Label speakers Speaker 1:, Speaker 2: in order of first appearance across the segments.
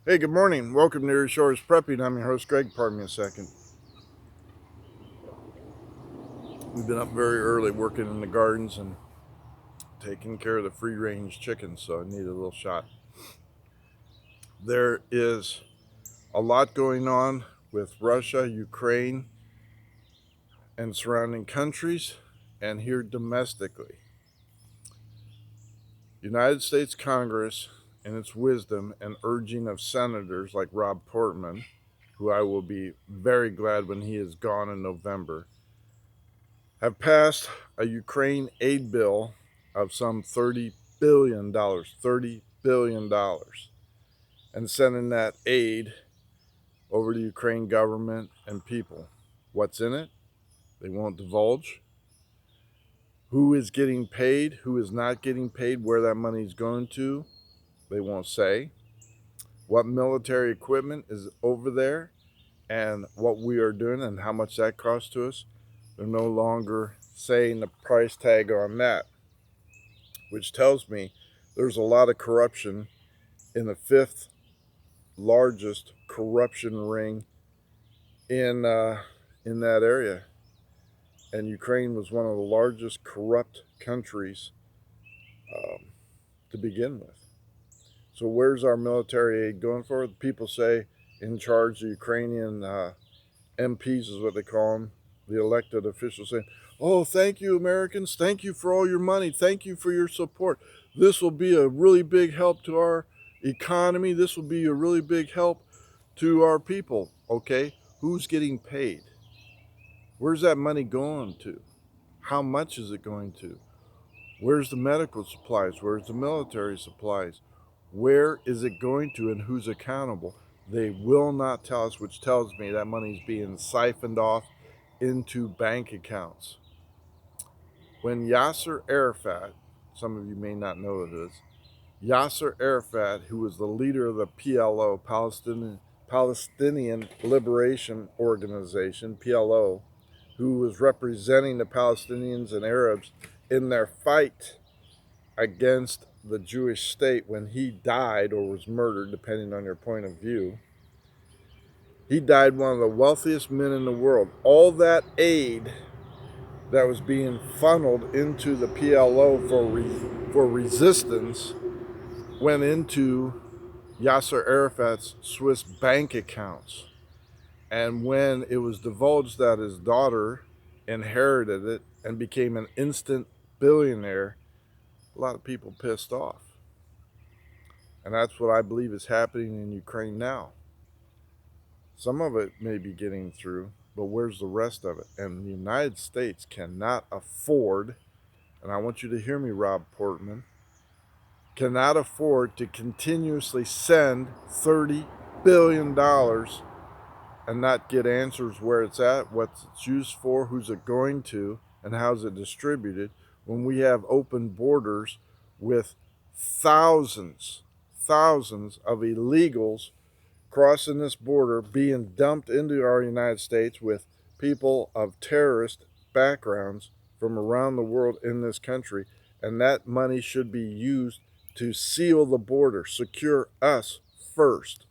Speaker 1: Hey, good morning. Welcome to Your Shores Prepping. I'm your host, Greg. Pardon me a second. We've been up very early working in the gardens and taking care of the free range chickens, so I need a little shot. There is a lot going on with Russia, Ukraine, and surrounding countries, and here domestically. United States Congress, in its wisdom and urging of senators like Rob Portman, who I will be very glad when he is gone in November, have passed a Ukraine aid bill of some $30 billion, $30 billion, and sending that aid over to Ukraine government and people. What's in it? They won't divulge. Who is getting paid? Who is not getting paid? Where that money is going to? They won't say. What military equipment is over there and what we are doing and how much that costs to us? They're no longer saying the price tag on that, which tells me there's a lot of corruption in the fifth largest corruption ring in that area. And Ukraine was one of the largest corrupt countries um, to begin with. So where's our military aid going for? People say in charge, the Ukrainian MPs is what they call them, the elected officials saying, "Oh, thank you, Americans. Thank you for all your money. Thank you for your support. This will be a really big help to our economy. This will be a really big help to our people." Okay, who's getting paid? Where's that money going to? How much is it going to? Where's the medical supplies? Where's the military supplies? Where is it going to and who's accountable? They will not tell us, which tells me that money's being siphoned off into bank accounts. When Yasser Arafat, some of you may not know who it is, Yasser Arafat, who was the leader of the PLO, Palestinian Liberation Organization, PLO, who was representing the Palestinians and Arabs in their fight against the Jewish state when he died or was murdered, depending on your point of view. He died one of the wealthiest men in the world. All that aid that was being funneled into the PLO for resistance went into Yasser Arafat's Swiss bank accounts. And when it was divulged that his daughter inherited it and became an instant billionaire, a lot of people pissed off. And that's what I believe is happening in Ukraine now. Some of it may be getting through, but where's the rest of it? And the United States cannot afford, and I want you to hear me, Rob Portman, cannot afford to continuously send $30 billion and not get answers where it's at, what it's used for, who's it going to, and how's it distributed when we have open borders with thousands of illegals crossing this border, being dumped into our United States with people of terrorist backgrounds from around the world in this country. And that money should be used to seal the border, secure us first.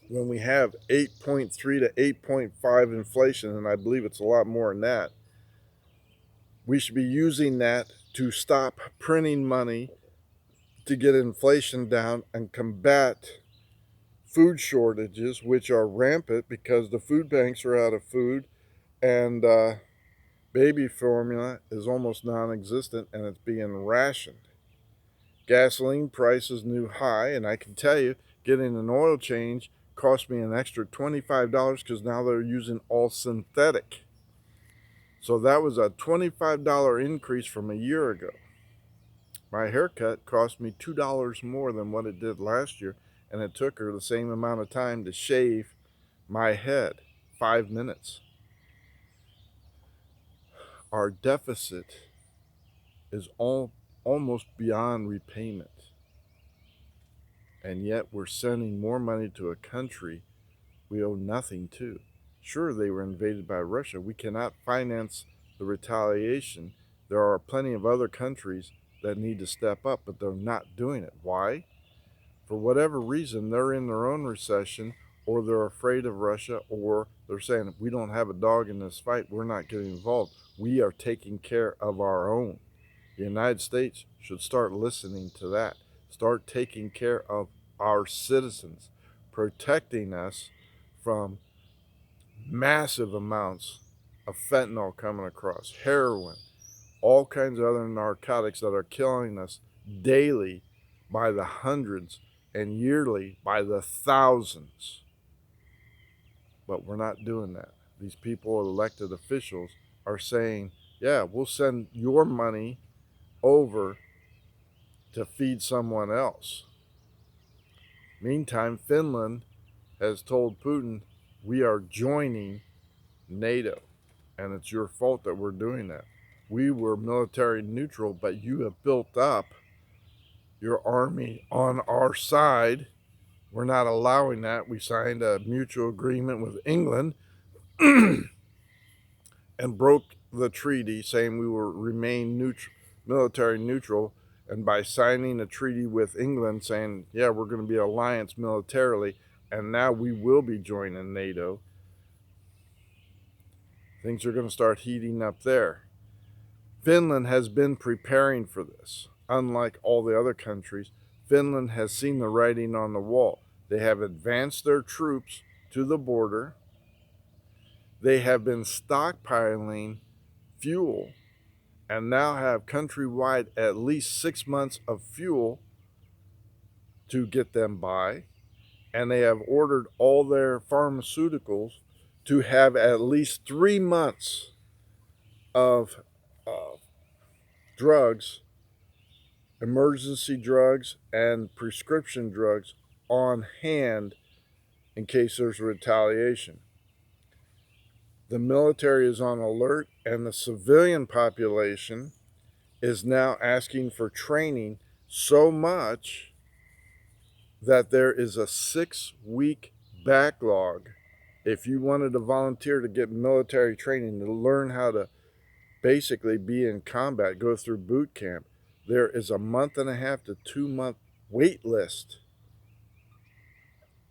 Speaker 1: When we have 8.3 to 8.5 inflation, and I believe it's a lot more than that, we should be using that to stop printing money to get inflation down and combat food shortages, which are rampant because the food banks are out of food, and baby formula is almost non-existent and it's being rationed. Gasoline prices new high, and I can tell you, getting an oil change cost me an extra $25 because now they're using all synthetic. So that was a $25 increase from a year ago. My haircut cost me $2 more than what it did last year, and it took her the same amount of time to shave my head, 5 minutes. Our deficit is almost beyond repayment. And yet we're sending more money to a country we owe nothing to. Sure, they were invaded by Russia. We cannot finance the retaliation. There are plenty of other countries that need to step up, but they're not doing it. Why? for whatever reason, they're in their own recession, or they're afraid of Russia, or they're saying, we don't have a dog in this fight, we're not getting involved. We are taking care of our own. The United States should start listening to that. Start taking care of our citizens, protecting us from massive amounts of fentanyl coming across, heroin, all kinds of other narcotics that are killing us daily by the hundreds and yearly by the thousands. But we're not doing that. These people, elected officials, are saying, yeah, we'll send your money over to feed someone else. Meantime, Finland has told Putin, we are joining NATO, and it's your fault that we're doing that. We were military neutral, but you have built up your army on our side. We're not allowing that. We signed a mutual agreement with England and broke the treaty saying we will remain military neutral. And by signing a treaty with England saying, yeah, we're going to be an alliance militarily, and now we will be joining NATO, things are going to start heating up there. Finland has been preparing for this. Unlike all the other countries, Finland has seen the writing on the wall. They have advanced their troops to the border. They have been stockpiling fuel and now have countrywide at least 6 months of fuel to get them by. And they have ordered all their pharmaceuticals to have at least 3 months of drugs, emergency drugs, and prescription drugs on hand in case there's retaliation. The military is on alert, and the civilian population is now asking for training so much that there is a 6-week backlog. If you wanted to volunteer to get military training, to learn how to basically be in combat, go through boot camp, there is a 1.5 to 2 month wait list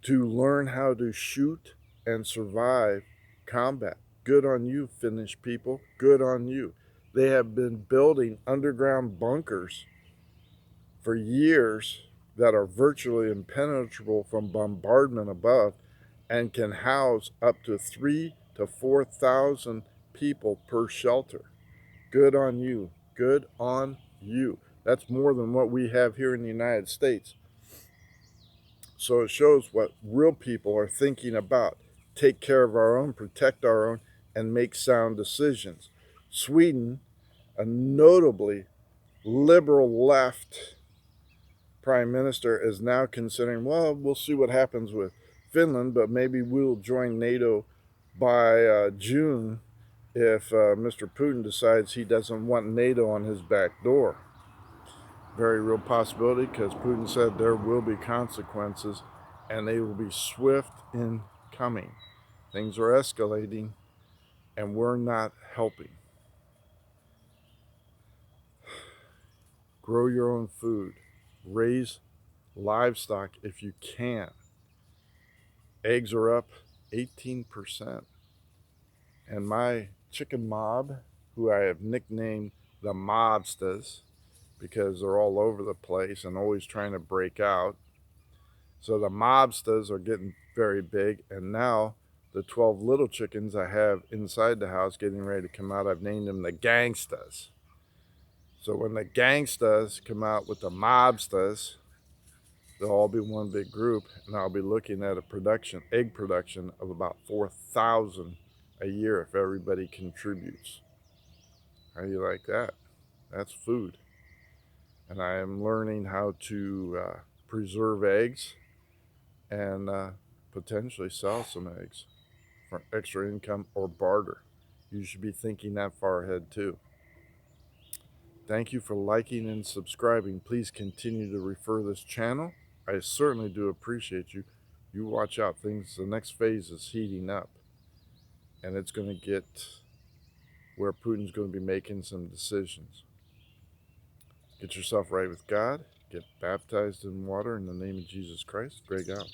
Speaker 1: to learn how to shoot and survive combat. Good on you, Finnish people. Good on you. They have been building underground bunkers for years that are virtually impenetrable from bombardment above and can house up to 3,000 to 4,000 people per shelter. Good on you. Good on you. That's more than what we have here in the United States. So it shows what real people are thinking about. Take care of our own, protect our own, and make sound decisions. Sweden, a notably liberal left prime minister, is now considering, well, we'll see what happens with Finland, but maybe we'll join NATO by June if Mr. Putin decides he doesn't want NATO on his back door. Very real possibility, because Putin said there will be consequences and they will be swift in coming. Things are escalating and we're not helping. Grow your own food. Raise livestock if you can. Eggs are up 18%. And my chicken mob, who I have nicknamed the mobsters, because they're all over the place and always trying to break out. So the mobsters are getting very big, and now the 12 little chickens I have inside the house getting ready to come out, I've named them the gangstas. So when the gangstas come out with the mobsters, they'll all be one big group, and I'll be looking at a egg production of about 4,000 a year if everybody contributes. How do you like that? That's food. And I am learning how to preserve eggs and potentially sell some eggs for extra income or barter. You should be thinking that far ahead too. Thank you for liking and subscribing. Please continue to refer this channel. I certainly do appreciate you. You watch out, the next phase is heating up. And it's going to get where Putin's going to be making some decisions. Get yourself right with God. get baptized in water in the name of Jesus Christ. Greg out.